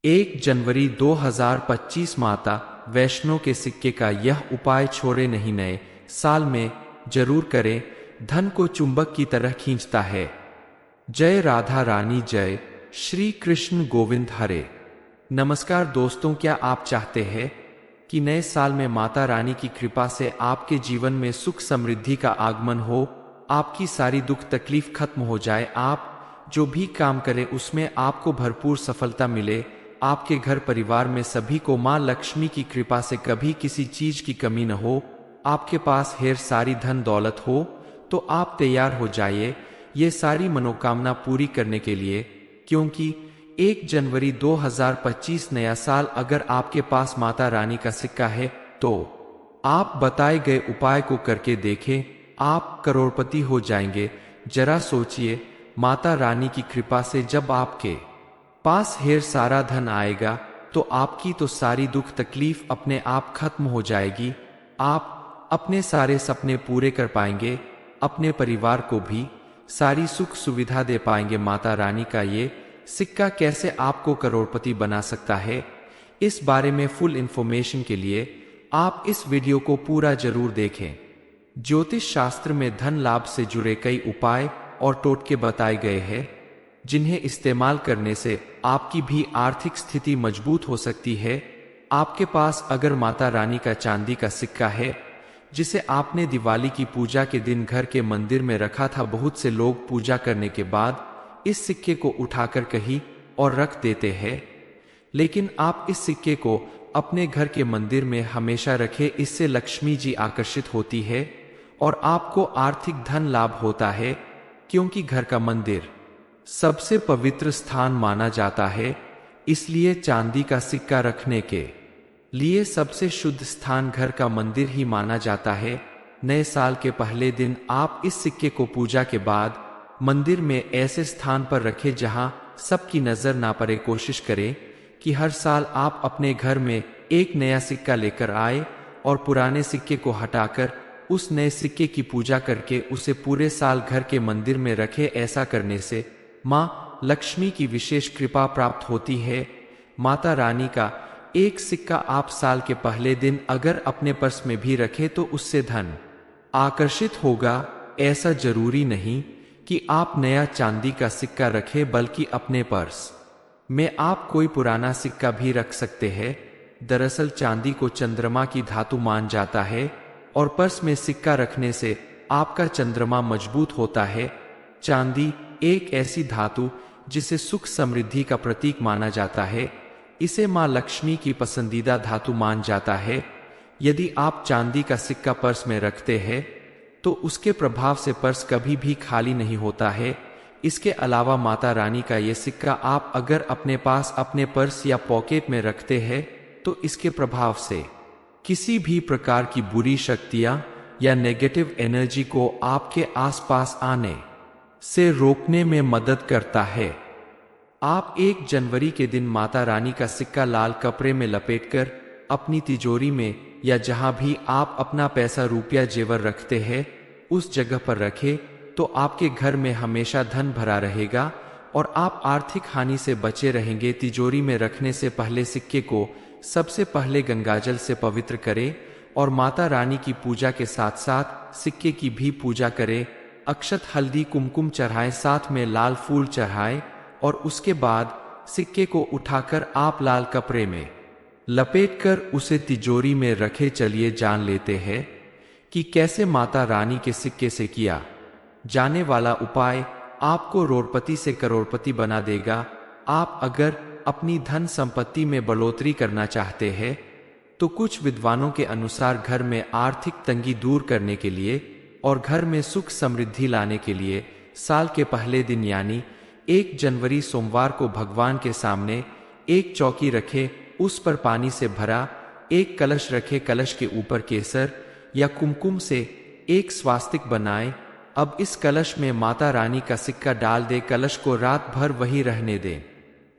1 जनवरी 2025 माता वैष्णो के सिक्के का यह उपाय छोड़े नहीं, नए साल में जरूर करें। धन को चुंबक की तरह खींचता है। जय राधा रानी, जय श्री कृष्ण गोविंद हरे। नमस्कार दोस्तों, क्या आप चाहते हैं कि नए साल में माता रानी की कृपा से आपके जीवन में सुख समृद्धि का आगमन हो, आपकी सारी दुख तकलीफ खत्म हो जाए, आप जो भी काम करें उसमें आपको भरपूर सफलता मिले, आपके घर परिवार में सभी को मां लक्ष्मी की कृपा से कभी किसी चीज की कमी न हो, आपके पास ढेर सारी धन दौलत हो, तो आप तैयार हो जाइए ये सारी मनोकामना पूरी करने के लिए। क्योंकि 1 जनवरी 2025 नया साल, अगर आपके पास माता रानी का सिक्का है तो आप बताए गए उपाय को करके देखें, आप करोड़पति हो जाएंगे। जरा सोचिए, माता रानी की कृपा से जब आपके पास ढेर सारा धन आएगा तो आपकी तो सारी दुख तकलीफ अपने आप खत्म हो जाएगी। आप अपने सारे सपने पूरे कर पाएंगे, अपने परिवार को भी सारी सुख सुविधा दे पाएंगे। माता रानी का ये सिक्का कैसे आपको करोड़पति बना सकता है, इस बारे में फुल इंफॉर्मेशन के लिए आप इस वीडियो को पूरा जरूर देखें। ज्योतिष शास्त्र में धन लाभ से जुड़े कई उपाय और टोटके बताए गए हैं, जिन्हें इस्तेमाल करने से आपकी भी आर्थिक स्थिति मजबूत हो सकती है। आपके पास अगर माता रानी का चांदी का सिक्का है, जिसे आपने दिवाली की पूजा के दिन घर के मंदिर में रखा था, बहुत से लोग पूजा करने के बाद इस सिक्के को उठाकर कहीं और रख देते हैं, लेकिन आप इस सिक्के को अपने घर के मंदिर में हमेशा रखें। इससे लक्ष्मी जी आकर्षित होती है और आपको आर्थिक धन लाभ होता है, क्योंकि घर का मंदिर सबसे पवित्र स्थान माना जाता है। इसलिए चांदी का सिक्का रखने के लिए सबसे शुद्ध स्थान घर का मंदिर ही माना जाता है। नए साल के पहले दिन आप इस सिक्के को पूजा के बाद मंदिर में ऐसे स्थान पर रखें जहां सबकी नजर ना पड़े। कोशिश करें कि हर साल आप अपने घर में एक नया सिक्का लेकर आए और पुराने सिक्के को हटाकर उस नए सिक्के की पूजा करके उसे पूरे साल घर के मंदिर में रखें। ऐसा करने से मां लक्ष्मी की विशेष कृपा प्राप्त होती है। माता रानी का एक सिक्का आप साल के पहले दिन अगर अपने पर्स में भी रखें तो उससे धन आकर्षित होगा। ऐसा जरूरी नहीं कि आप नया चांदी का सिक्का रखें, बल्कि अपने पर्स में आप कोई पुराना सिक्का भी रख सकते हैं। दरअसल चांदी को चंद्रमा की धातु मान जाता है और पर्स में सिक्का रखने से आपका चंद्रमा मजबूत होता है। चांदी एक ऐसी धातु जिसे सुख समृद्धि का प्रतीक माना जाता है, इसे मां लक्ष्मी की पसंदीदा धातु मान जाता है। यदि आप चांदी का सिक्का पर्स में रखते हैं तो उसके प्रभाव से पर्स कभी भी खाली नहीं होता है। इसके अलावा माता रानी का ये सिक्का आप अगर अपने पास अपने पर्स या पॉकेट में रखते हैं तो इसके प्रभाव से किसी भी प्रकार की बुरी शक्तियां या नेगेटिव एनर्जी को आपके आसपास आने से रोकने में मदद करता है। आप 1 जनवरी के दिन माता रानी का सिक्का लाल कपड़े में लपेटकर अपनी तिजोरी में या जहां भी आप अपना पैसा रुपया जेवर रखते हैं उस जगह पर रखें, तो आपके घर में हमेशा धन भरा रहेगा और आप आर्थिक हानि से बचे रहेंगे। तिजोरी में रखने से पहले सिक्के को सबसे पहले गंगाजल से पवित्र करें और माता रानी की पूजा के साथ साथ सिक्के की भी पूजा करें। अक्षत, हल्दी, कुमकुम चढ़ाएं, साथ में लाल फूल चढ़ाएं और उसके बाद सिक्के को उठाकर आप लाल कपड़े में लपेटकर उसे तिजोरी में रखे। चलिए जान लेते हैं कि कैसे माता रानी के सिक्के से किया जाने वाला उपाय आपको करोड़पति से करोड़पति बना देगा। आप अगर अपनी धन संपत्ति में बढ़ोतरी करना चाहते हैं तो कुछ विद्वानों के अनुसार घर में आर्थिक तंगी दूर करने के लिए और घर में सुख समृद्धि लाने के लिए साल के पहले दिन यानी 1 जनवरी सोमवार को भगवान के सामने एक चौकी रखे, उस पर पानी से भरा एक कलश रखे, कलश के ऊपर केसर या कुमकुम से एक स्वास्तिक बनाए। अब इस कलश में माता रानी का सिक्का डाल दे, कलश को रात भर वही रहने दें।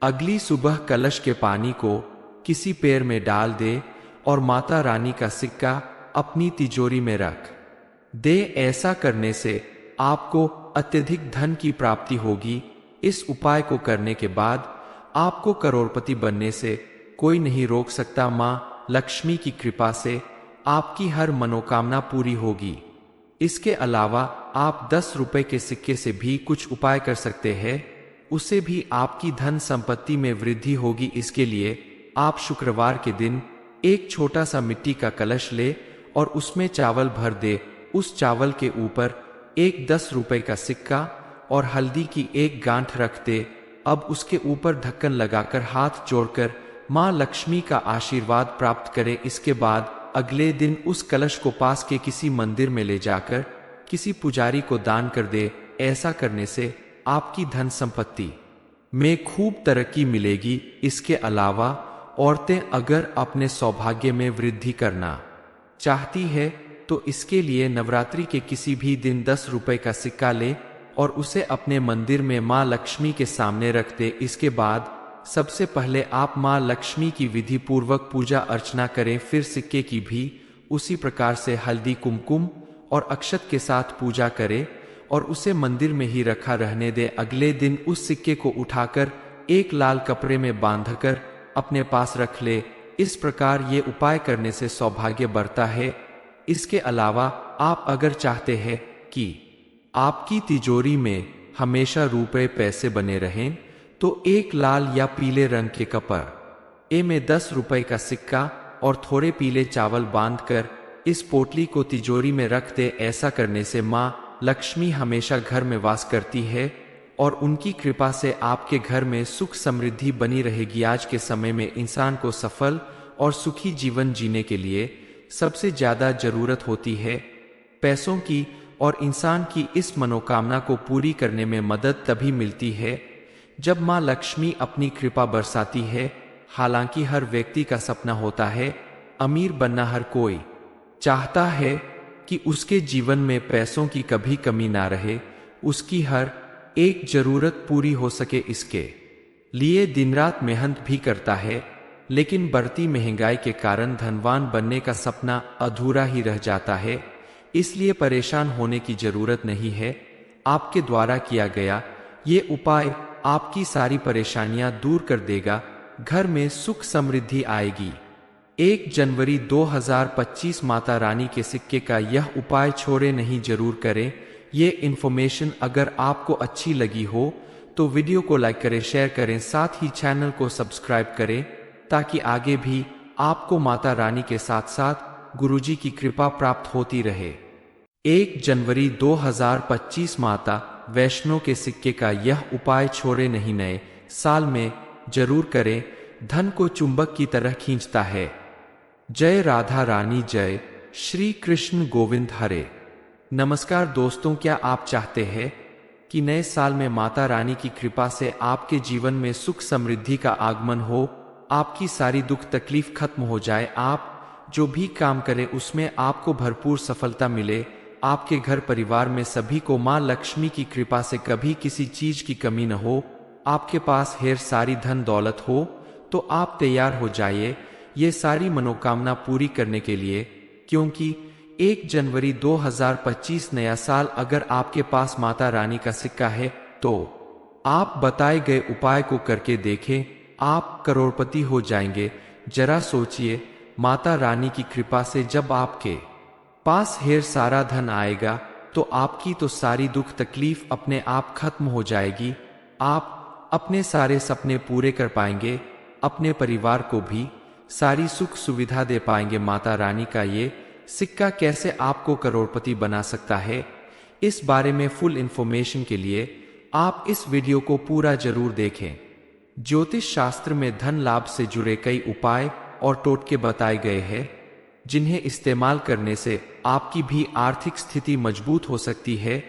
अगली सुबह कलश के पानी को किसी पेड़ में डाल दे और माता रानी का सिक्का अपनी तिजोरी में रख दे। ऐसा करने से आपको अत्यधिक धन की प्राप्ति होगी। इस उपाय को करने के बाद आपको करोड़पति बनने से कोई नहीं रोक सकता। मां लक्ष्मी की कृपा से आपकी हर मनोकामना पूरी होगी। इसके अलावा आप 10 रुपए के सिक्के से भी कुछ उपाय कर सकते हैं, उससे भी आपकी धन संपत्ति में वृद्धि होगी। इसके लिए आप शुक्रवार के दिन एक छोटा सा मिट्टी का कलश ले और उसमें चावल भर दे। उस चावल के ऊपर एक 10 रुपए का सिक्का और हल्दी की एक गांठ रख दे। अब उसके ऊपर ढक्कन लगाकर हाथ जोड़कर मां लक्ष्मी का आशीर्वाद प्राप्त करें। इसके बाद अगले दिन उस कलश को पास के किसी मंदिर में ले जाकर किसी पुजारी को दान कर दे। ऐसा करने से आपकी धन संपत्ति में खूब तरक्की मिलेगी। इसके अलावा औरतें अगर अपने सौभाग्य में वृद्धि करना चाहती है तो इसके लिए नवरात्रि के किसी भी दिन 10 रुपए का सिक्का ले और उसे अपने मंदिर में मां लक्ष्मी के सामने रख दे। इसके बाद सबसे पहले आप मां लक्ष्मी की विधि पूर्वक पूजा अर्चना करें। फिर सिक्के की भी उसी प्रकार से हल्दी कुमकुम और अक्षत के साथ पूजा करें और उसे मंदिर में ही रखा रहने दे। अगले दिन उस सिक्के को उठाकर एक लाल कपड़े में बांधकर अपने पास रख ले। इस प्रकार ये उपाय करने से सौभाग्य बढ़ता है। इसके अलावा आप अगर चाहते हैं कि आपकी तिजोरी में हमेशा रुपए पैसे बने रहें तो एक लाल या पीले रंग के कपड़े में 10 रुपए का सिक्का और थोड़े पीले चावल बांधकर इस पोटली को तिजोरी में रख दे। ऐसा करने से मां लक्ष्मी हमेशा घर में वास करती है और उनकी कृपा से आपके घर में सुख समृद्धि बनी रहेगी। आज के समय में इंसान को सफल और सुखी जीवन जीने के लिए सबसे ज्यादा जरूरत होती है पैसों की, और इंसान की इस मनोकामना को पूरी करने में मदद तभी मिलती है जब मां लक्ष्मी अपनी कृपा बरसाती है। हालांकि हर व्यक्ति का सपना होता है अमीर बनना, हर कोई चाहता है कि उसके जीवन में पैसों की कभी कमी ना रहे, उसकी हर एक जरूरत पूरी हो सके। इसके लिए दिन रात मेहनत भी करता है, लेकिन बढ़ती महंगाई के कारण धनवान बनने का सपना अधूरा ही रह जाता है। इसलिए परेशान होने की जरूरत नहीं है। आपके द्वारा किया गया ये उपाय आपकी सारी परेशानियां दूर कर देगा। घर में सुख समृद्धि आएगी। 1 जनवरी 2025 माता रानी के सिक्के का यह उपाय छोड़े नहीं, जरूर करें। ये इन्फॉर्मेशन अगर आपको अच्छी लगी हो तो वीडियो को लाइक करें, शेयर करें, साथ ही चैनल को सब्सक्राइब करें ताकि आगे भी आपको माता रानी के साथ साथ गुरुजी की कृपा प्राप्त होती रहे। 1 जनवरी 2025 माता वैष्णो के सिक्के का यह उपाय छोड़े नहीं, नए साल में जरूर करें। धन को चुंबक की तरह खींचता है। जय राधा रानी, जय श्री कृष्ण गोविंद हरे। नमस्कार दोस्तों, क्या आप चाहते हैं कि नए साल में माता रानी की कृपा से आपके जीवन में सुख समृद्धि का आगमन हो, आपकी सारी दुख तकलीफ खत्म हो जाए, आप जो भी काम करें उसमें आपको भरपूर सफलता मिले, आपके घर परिवार में सभी को मां लक्ष्मी की कृपा से कभी किसी चीज की कमी न हो, आपके पास ढेर सारी धन दौलत हो, तो आप तैयार हो जाइए ये सारी मनोकामना पूरी करने के लिए। क्योंकि 1 जनवरी 2025 नया साल अगर आपके पास माता रानी का सिक्का है तो आप बताए गए उपाय को करके देखें, आप करोड़पति हो जाएंगे। जरा सोचिए, माता रानी की कृपा से जब आपके पास ढेर सारा धन आएगा तो आपकी तो सारी दुख तकलीफ अपने आप खत्म हो जाएगी। आप अपने सारे सपने पूरे कर पाएंगे, अपने परिवार को भी सारी सुख सुविधा दे पाएंगे। माता रानी का ये सिक्का कैसे आपको करोड़पति बना सकता है, इस बारे में फुल इंफॉर्मेशन के लिए आप इस वीडियो को पूरा जरूर देखें। ज्योतिष शास्त्र में धन लाभ से जुड़े कई उपाय और टोटके बताए गए हैं, जिन्हें इस्तेमाल करने से आपकी भी आर्थिक स्थिति मजबूत हो सकती है।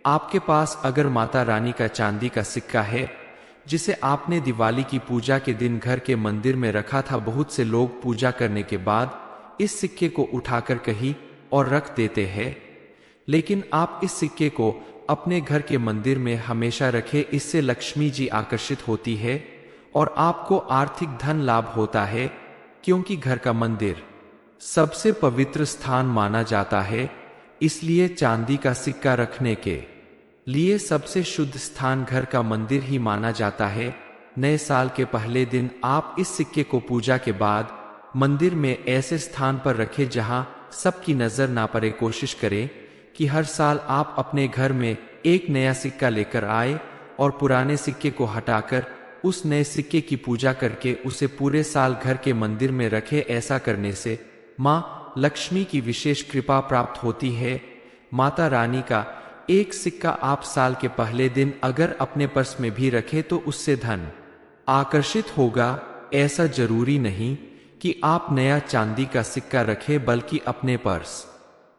आपके पास अगर माता रानी का चांदी का सिक्का है जिसे आपने दिवाली की पूजा के दिन घर के मंदिर में रखा था, बहुत से लोग पूजा करने के बाद इस सिक्के को उठाकर कहीं और रख देते हैं, लेकिन आप इस सिक्के को अपने घर के मंदिर में हमेशा रखें। इससे लक्ष्मी जी आकर्षित होती है और आपको आर्थिक धन लाभ होता है, क्योंकि घर का मंदिर सबसे पवित्र स्थान माना जाता है। इसलिए चांदी का सिक्का रखने के लिए सबसे शुद्ध स्थान घर का मंदिर ही माना जाता है। नए साल के पहले दिन आप इस सिक्के को पूजा के बाद मंदिर में ऐसे स्थान पर रखें जहां सबकी नजर ना पड़े। कोशिश करें कि हर साल आप अपने घर में एक नया सिक्का लेकर आए और पुराने सिक्के को हटाकर उस नए सिक्के की पूजा करके उसे पूरे साल घर के मंदिर में रखें। ऐसा करने से माँ लक्ष्मी की विशेष कृपा प्राप्त होती है। माता रानी का एक सिक्का आप साल के पहले दिन अगर अपने पर्स में भी रखें तो उससे धन आकर्षित होगा। ऐसा जरूरी नहीं कि आप नया चांदी का सिक्का रखें, बल्कि अपने पर्स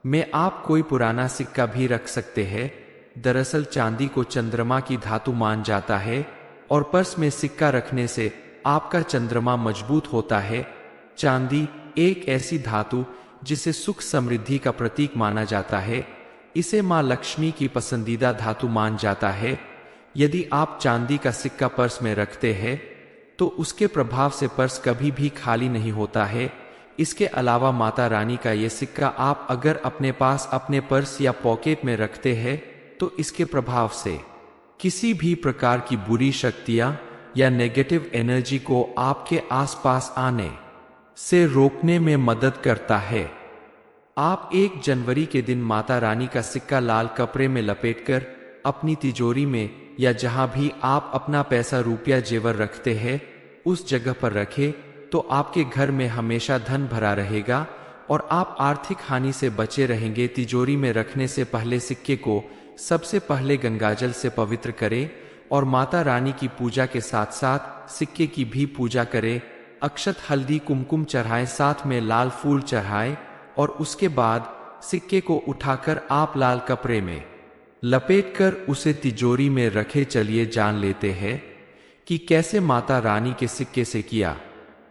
में आप कोई पुराना सिक्का भी रख सकते हैं। दरअसल चांदी को चंद्रमा की धातु मान जाता है और पर्स में सिक्का रखने से आपका चंद्रमा मजबूत होता है। चांदी एक ऐसी धातु जिसे सुख समृद्धि का प्रतीक माना जाता है। इसे मां लक्ष्मी की पसंदीदा धातु मान जाता है। यदि आप चांदी का सिक्का पर्स में रखते हैं तो उसके प्रभाव से पर्स कभी भी खाली नहीं होता है। इसके अलावा माता रानी का ये सिक्का आप अगर अपने पास अपने पर्स या पॉकेट में रखते हैं तो इसके प्रभाव से किसी भी प्रकार की बुरी शक्तियां या नेगेटिव एनर्जी को आपके आसपास आने से रोकने में मदद करता है। आप 1 जनवरी के दिन माता रानी का सिक्का लाल कपड़े में लपेटकर अपनी तिजोरी में या जहां भी आप अपना पैसा रुपया जेवर रखते हैं उस जगह पर रखें तो आपके घर में हमेशा धन भरा रहेगा और आप आर्थिक हानि से बचे रहेंगे। तिजोरी में रखने से पहले सिक्के को सबसे पहले गंगाजल से पवित्र करें और माता रानी की पूजा के साथ साथ सिक्के की भी पूजा करें। अक्षत, हल्दी, कुमकुम चढ़ाएं, साथ में लाल फूल चढ़ाएं और उसके बाद सिक्के को उठाकर आप लाल कपड़े में लपेटकर उसे तिजोरी में रखे। चलिए जान लेते हैं कि कैसे माता रानी के सिक्के से किया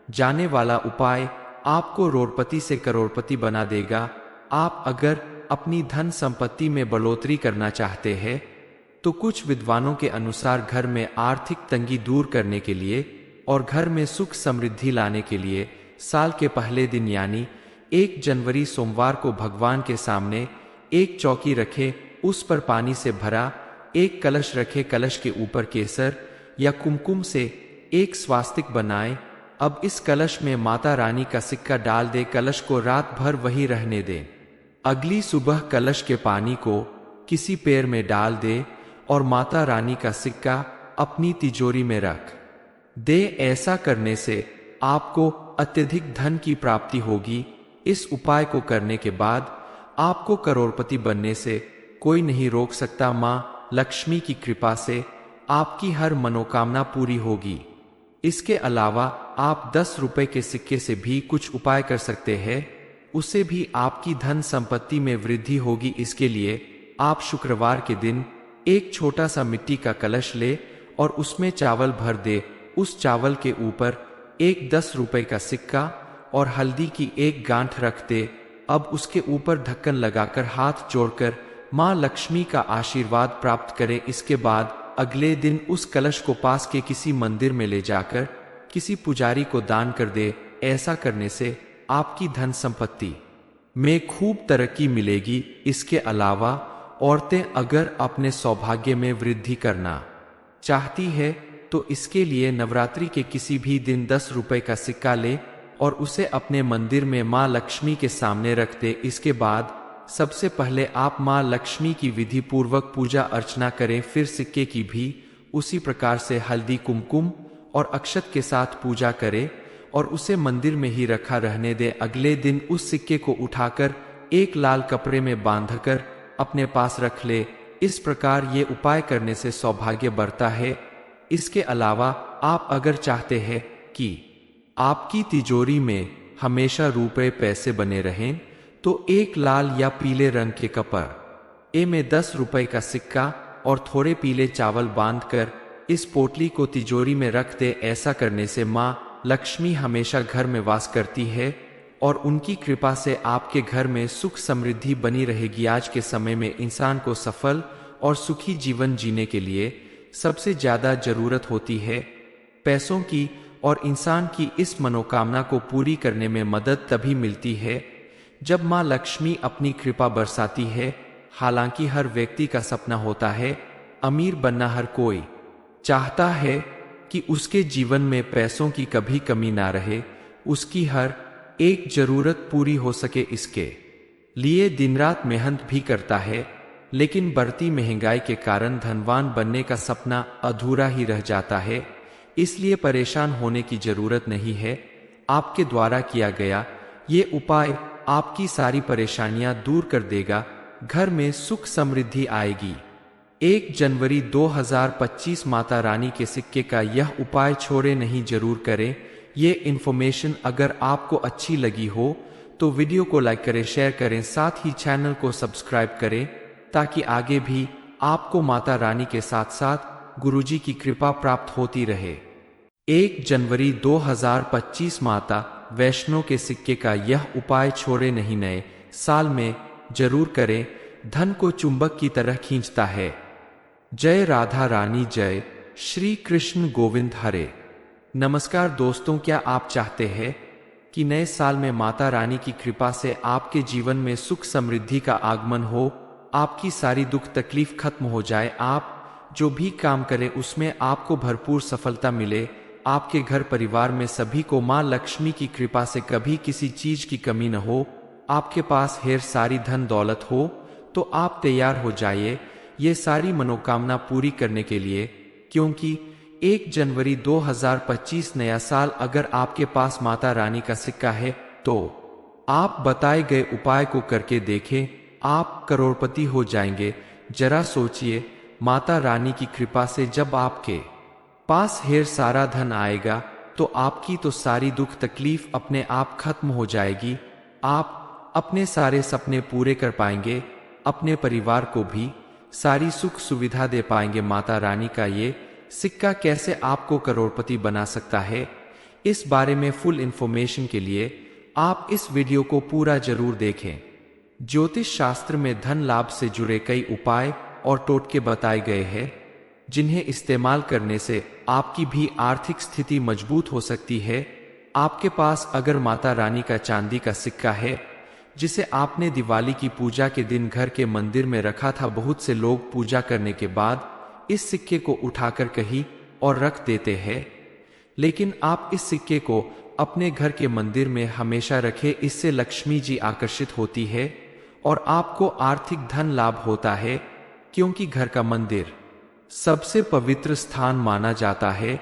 जाने वाला उपाय आपको करोड़पति से करोड़पति बना देगा। आप अगर अपनी धन संपत्ति में बढ़ोतरी करना चाहते हैं तो कुछ विद्वानों के अनुसार घर में आर्थिक तंगी दूर करने के लिए और घर में सुख समृद्धि लाने के लिए साल के पहले दिन यानी 1 जनवरी सोमवार को भगवान के सामने एक चौकी रखे, उस पर पानी से भरा एक कलश रखे। कलश के ऊपर केसर या कुमकुम से एक स्वास्तिक बनाए। अब इस कलश में माता रानी का सिक्का डाल दे। कलश को रात भर वहीं रहने दें। अगली सुबह कलश के पानी को किसी पेड़ में डाल दे और माता रानी का सिक्का अपनी तिजोरी में रख दे। ऐसा करने से आपको अत्यधिक धन की प्राप्ति होगी। इस उपाय को करने के बाद आपको करोड़पति बनने से कोई नहीं रोक सकता। मां लक्ष्मी की कृपा से आपकी हर मनोकामना पूरी होगी। इसके अलावा आप 10 रुपए के सिक्के से भी कुछ उपाय कर सकते हैं, उससे भी आपकी धन संपत्ति में वृद्धि होगी। इसके लिए आप शुक्रवार के दिन एक छोटा सा मिट्टी का कलश ले और उसमें चावल भर दे। उस चावल के ऊपर एक 10 रुपए का सिक्का और हल्दी की एक गांठ रख दे। अब उसके ऊपर ढक्कन लगाकर हाथ जोड़कर मां लक्ष्मी का आशीर्वाद प्राप्त करें। इसके बाद अगले दिन उस कलश को पास के किसी मंदिर में ले जाकर किसी पुजारी को दान कर दे। ऐसा करने से आपकी धन संपत्ति में खूब तरक्की मिलेगी। इसके अलावा औरतें अगर अपने सौभाग्य में वृद्धि करना चाहती है तो इसके लिए नवरात्रि के किसी भी दिन 10 रुपए का सिक्का ले और उसे अपने मंदिर में मां लक्ष्मी के सामने रख दे। इसके बाद सबसे पहले आप मां लक्ष्मी की विधि पूर्वक पूजा अर्चना करें। फिर सिक्के की भी उसी प्रकार से हल्दी, कुमकुम और अक्षत के साथ पूजा करें और उसे मंदिर में ही रखा रहने दें। अगले दिन उस सिक्के को उठाकर एक लाल कपड़े में बांधकर अपने पास रख ले। इस प्रकार ये उपाय करने से सौभाग्य बढ़ता है। इसके अलावा आप अगर चाहते हैं कि आपकी तिजोरी में हमेशा रुपए पैसे बने रहें तो एक लाल या पीले रंग के कपड़े में 10 रुपए का सिक्का और थोड़े पीले चावल बांधकर इस पोटली को तिजोरी में रख दे। ऐसा करने से मां लक्ष्मी हमेशा घर में वास करती है और उनकी कृपा से आपके घर में सुख समृद्धि बनी रहेगी। आज के समय में इंसान को सफल और सुखी जीवन जीने के लिए सबसे ज्यादा जरूरत होती है पैसों की, और इंसान की इस मनोकामना को पूरी करने में मदद तभी मिलती है जब मां लक्ष्मी अपनी कृपा बरसाती है। हालांकि हर व्यक्ति का सपना होता है, अमीर बनना हर कोई चाहता है कि उसके जीवन में पैसों की कभी कमी ना रहे, उसकी हर एक जरूरत पूरी हो सके। इसके लिए दिन रात मेहनत भी करता है, लेकिन बढ़ती महंगाई के कारण धनवान बनने का सपना अधूरा ही रह जाता है। इसलिए परेशान होने की जरूरत नहीं है। आपके द्वारा किया गया ये उपाय आपकी सारी परेशानियां दूर कर देगा। घर में सुख समृद्धि आएगी। 1 जनवरी 2025 माता रानी के सिक्के का यह उपाय छोड़े नहीं, जरूर करें। ये इन्फॉर्मेशन अगर आपको अच्छी लगी हो तो वीडियो को लाइक करें, शेयर करें, साथ ही चैनल को सब्सक्राइब करें ताकि आगे भी आपको माता रानी के साथ साथ गुरुजी की कृपा प्राप्त होती रहे। 1 जनवरी 2025 माता वैष्णो के सिक्के का यह उपाय छोड़े नहीं, नए साल में जरूर करें। धन को चुंबक की तरह खींचता है। जय राधा रानी, जय श्री कृष्ण गोविंद हरे। नमस्कार दोस्तों, क्या आप चाहते हैं कि नए साल में माता रानी की कृपा से आपके जीवन में सुख समृद्धि का आगमन हो, आपकी सारी दुख तकलीफ खत्म हो जाए, आप जो भी काम करें उसमें आपको भरपूर सफलता मिले, आपके घर परिवार में सभी को मां लक्ष्मी की कृपा से कभी किसी चीज की कमी न हो, आपके पास ढेर सारी धन दौलत हो, तो आप तैयार हो जाइए ये सारी मनोकामना पूरी करने के लिए। क्योंकि 1 जनवरी 2025 नया साल, अगर आपके पास माता रानी का सिक्का है तो आप बताए गए उपाय को करके देखें, आप करोड़पति हो जाएंगे। जरा सोचिए, माता रानी की कृपा से जब आपके पास ढेर सारा धन आएगा तो आपकी तो सारी दुख तकलीफ अपने आप खत्म हो जाएगी। आप अपने सारे सपने पूरे कर पाएंगे, अपने परिवार को भी सारी सुख सुविधा दे पाएंगे। माता रानी का ये सिक्का कैसे आपको करोड़पति बना सकता है, इस बारे में फुल इंफॉर्मेशन के लिए आप इस वीडियो को पूरा जरूर देखें। ज्योतिष शास्त्र में धन लाभ से जुड़े कई उपाय और टोटके बताए गए हैं, जिन्हें इस्तेमाल करने से आपकी भी आर्थिक स्थिति मजबूत हो सकती है। आपके पास अगर माता रानी का चांदी का सिक्का है, जिसे आपने दिवाली की पूजा के दिन घर के मंदिर में रखा था, बहुत से लोग पूजा करने के बाद इस सिक्के को उठाकर कहीं और रख देते हैं, लेकिन आप इस सिक्के को अपने घर के मंदिर में हमेशा रखें। इससे लक्ष्मी जी आकर्षित होती है और आपको आर्थिक धन लाभ होता है, क्योंकि घर का मंदिर सबसे पवित्र स्थान माना जाता है।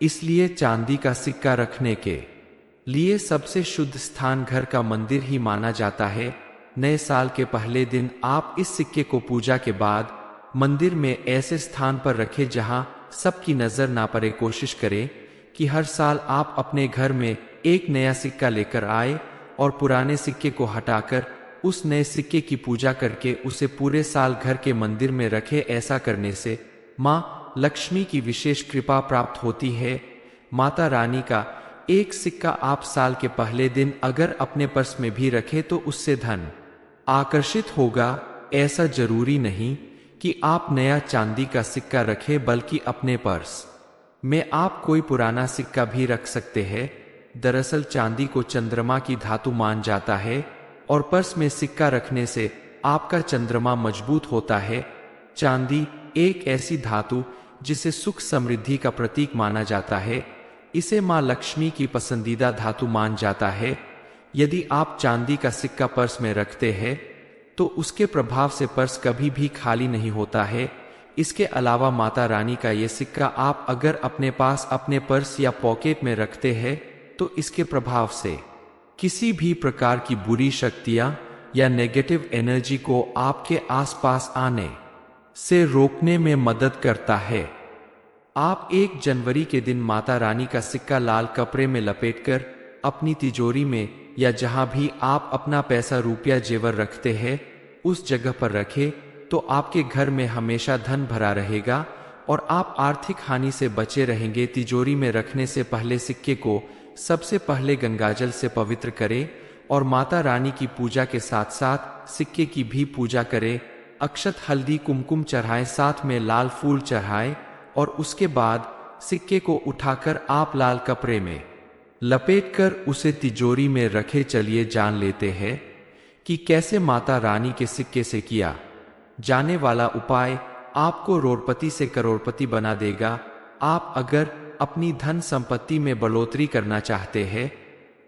इसलिए चांदी का सिक्का रखने के लिए सबसे शुद्ध स्थान घर का मंदिर ही माना जाता है। नए साल के पहले दिन आप इस सिक्के को पूजा के बाद मंदिर में ऐसे स्थान पर रखें जहां सबकी नजर ना पड़े। कोशिश करें कि हर साल आप अपने घर में एक नया सिक्का लेकर आए और पुराने सिक्के को हटाकर उस नए सिक्के की पूजा करके उसे पूरे साल घर के मंदिर में रखें। ऐसा करने से मां लक्ष्मी की विशेष कृपा प्राप्त होती है। माता रानी का एक सिक्का आप साल के पहले दिन अगर अपने पर्स में भी रखें तो उससे धन आकर्षित होगा। ऐसा जरूरी नहीं कि आप नया चांदी का सिक्का रखें, बल्कि अपने पर्स में आप कोई पुराना सिक्का भी रख सकते हैं। दरअसल चांदी को चंद्रमा की धातु मान जाता है और पर्स में सिक्का रखने से आपका चंद्रमा मजबूत होता है। चांदी एक ऐसी धातु जिसे सुख समृद्धि का प्रतीक माना जाता है। इसे मां लक्ष्मी की पसंदीदा धातु मान जाता है। यदि आप चांदी का सिक्का पर्स में रखते हैं तो उसके प्रभाव से पर्स कभी भी खाली नहीं होता है। इसके अलावा माता रानी का ये सिक्का आप अगर अपने पास अपने पर्स या पॉकेट में रखते हैं तो इसके प्रभाव से किसी भी प्रकार की बुरी शक्तियां या नेगेटिव एनर्जी को आपके आसपास आने से रोकने में मदद करता है। आप 1 जनवरी के दिन माता रानी का सिक्का लाल कपड़े में लपेटकर अपनी तिजोरी में या जहां भी आप अपना पैसा, रुपया, जेवर रखते हैं उस जगह पर रखें तो आपके घर में हमेशा धन भरा रहेगा और आप आर्थिक हानि से बचे रहेंगे। तिजोरी में रखने से पहले सिक्के को सबसे पहले गंगाजल से पवित्र करें और माता रानी की पूजा के साथ साथ सिक्के की भी पूजा करें। अक्षत, हल्दी, कुमकुम चढ़ाएं, साथ में लाल फूल चढ़ाएं और उसके बाद सिक्के को उठाकर आप लाल कपड़े में लपेटकर उसे तिजोरी में रखे। चलिए जान लेते हैं कि कैसे माता रानी के सिक्के से किया जाने वाला उपाय आपको करोड़पति से करोड़पति बना देगा। आप अगर अपनी धन संपत्ति में बढ़ोतरी करना चाहते हैं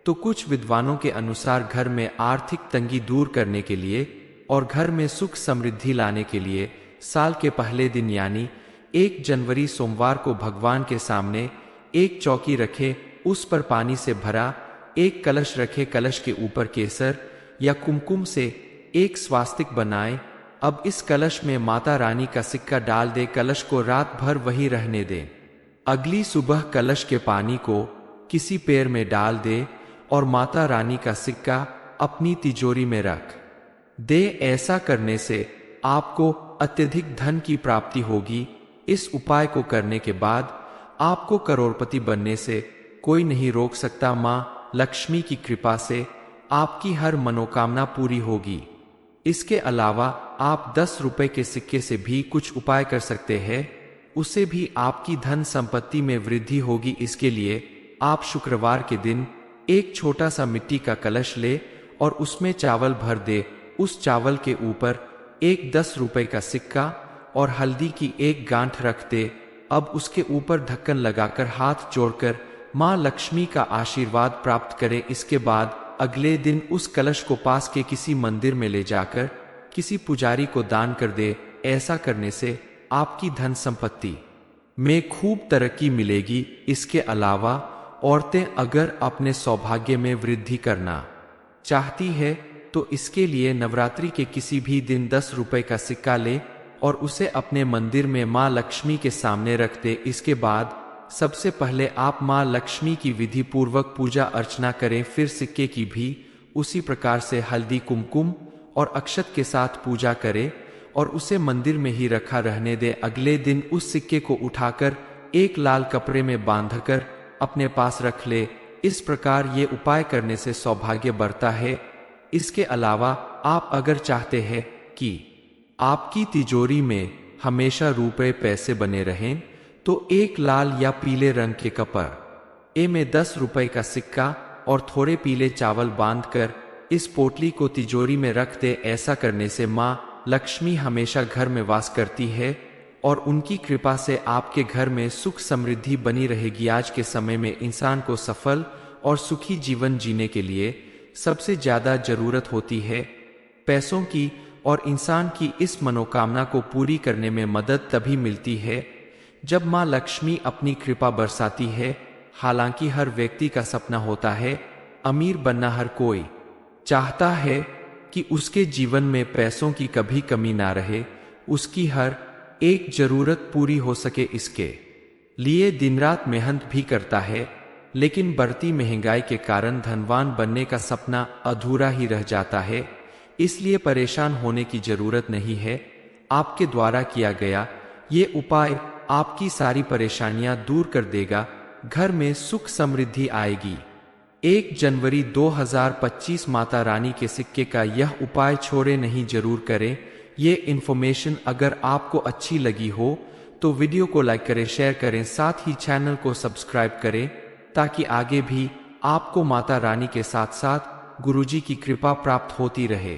तो कुछ विद्वानों के अनुसार घर में आर्थिक तंगी दूर करने के लिए और घर में सुख समृद्धि लाने के लिए साल के पहले दिन यानी 1 जनवरी सोमवार को भगवान के सामने एक चौकी रखे, उस पर पानी से भरा एक कलश रखे, कलश के ऊपर केसर या कुमकुम से एक स्वास्तिक बनाए। अब इस कलश में माता रानी का सिक्का डाल दे, कलश को रात भर वहीं रहने दे। अगली सुबह कलश के पानी को किसी पेड़ में डाल दे और माता रानी का सिक्का अपनी तिजोरी में रख दे। ऐसा करने से आपको अत्यधिक धन की प्राप्ति होगी। इस उपाय को करने के बाद आपको करोड़पति बनने से कोई नहीं रोक सकता। मां लक्ष्मी की कृपा से आपकी हर मनोकामना पूरी होगी। इसके अलावा आप 10 रुपए के सिक्के से भी कुछ उपाय कर सकते हैं, उससे भी आपकी धन संपत्ति में वृद्धि होगी। इसके लिए आप शुक्रवार के दिन एक छोटा सा मिट्टी का कलश ले और उसमें चावल भर दे। उस चावल के ऊपर एक 10 रुपए का सिक्का और हल्दी की एक गांठ रख दे। अब उसके ऊपर ढक्कन लगाकर हाथ जोड़कर मां लक्ष्मी का आशीर्वाद प्राप्त करें। इसके बाद अगले दिन उस कलश को पास के किसी मंदिर में ले जाकर किसी पुजारी को दान कर दे। ऐसा करने से आपकी धन संपत्ति में खूब तरक्की मिलेगी। इसके अलावा औरतें अगर अपने सौभाग्य में वृद्धि करना चाहती है तो इसके लिए नवरात्रि के किसी भी दिन 10 रुपए का सिक्का ले और उसे अपने मंदिर में मां लक्ष्मी के सामने रख दे। इसके बाद सबसे पहले आप मां लक्ष्मी की विधि पूर्वक पूजा अर्चना करें, फिर सिक्के की भी उसी प्रकार से हल्दी कुमकुम और अक्षत के साथ पूजा करें और उसे मंदिर में ही रखा रहने दे। अगले दिन उस सिक्के को उठाकर एक लाल कपड़े में बांधकर अपने पास रख ले। इस प्रकार ये उपाय करने से सौभाग्य बढ़ता है। इसके अलावा आप अगर चाहते हैं कि आपकी तिजोरी में हमेशा रुपए पैसे बने रहें तो एक लाल या पीले रंग के कपड़े में 10 रुपए का सिक्का और थोड़े पीले चावल बांधकर इस पोटली को तिजोरी में रख दे। ऐसा करने से मां लक्ष्मी हमेशा घर में वास करती है और उनकी कृपा से आपके घर में सुख समृद्धि बनी रहेगी। आज के समय में इंसान को सफल और सुखी जीवन जीने के लिए सबसे ज्यादा जरूरत होती है पैसों की, और इंसान की इस मनोकामना को पूरी करने में मदद तभी मिलती है जब मां लक्ष्मी अपनी कृपा बरसाती है। हालांकि हर व्यक्ति का सपना होता है अमीर बनना, हर कोई चाहता है कि उसके जीवन में पैसों की कभी कमी ना रहे, उसकी हर एक जरूरत पूरी हो सके। इसके लिए दिन रात मेहनत भी करता है, लेकिन बढ़ती महंगाई के कारण धनवान बनने का सपना अधूरा ही रह जाता है। इसलिए परेशान होने की जरूरत नहीं है। आपके द्वारा किया गया ये उपाय आपकी सारी परेशानियां दूर कर देगा। घर में सुख समृद्धि आएगी। 1 जनवरी 2025 माता रानी के सिक्के का यह उपाय छोड़े नहीं, जरूर करें। ये इन्फॉर्मेशन अगर आपको अच्छी लगी हो तो वीडियो को लाइक करें, शेयर करें, साथ ही चैनल को सब्सक्राइब करें ताकि आगे भी आपको माता रानी के साथ साथ गुरुजी की कृपा प्राप्त होती रहे।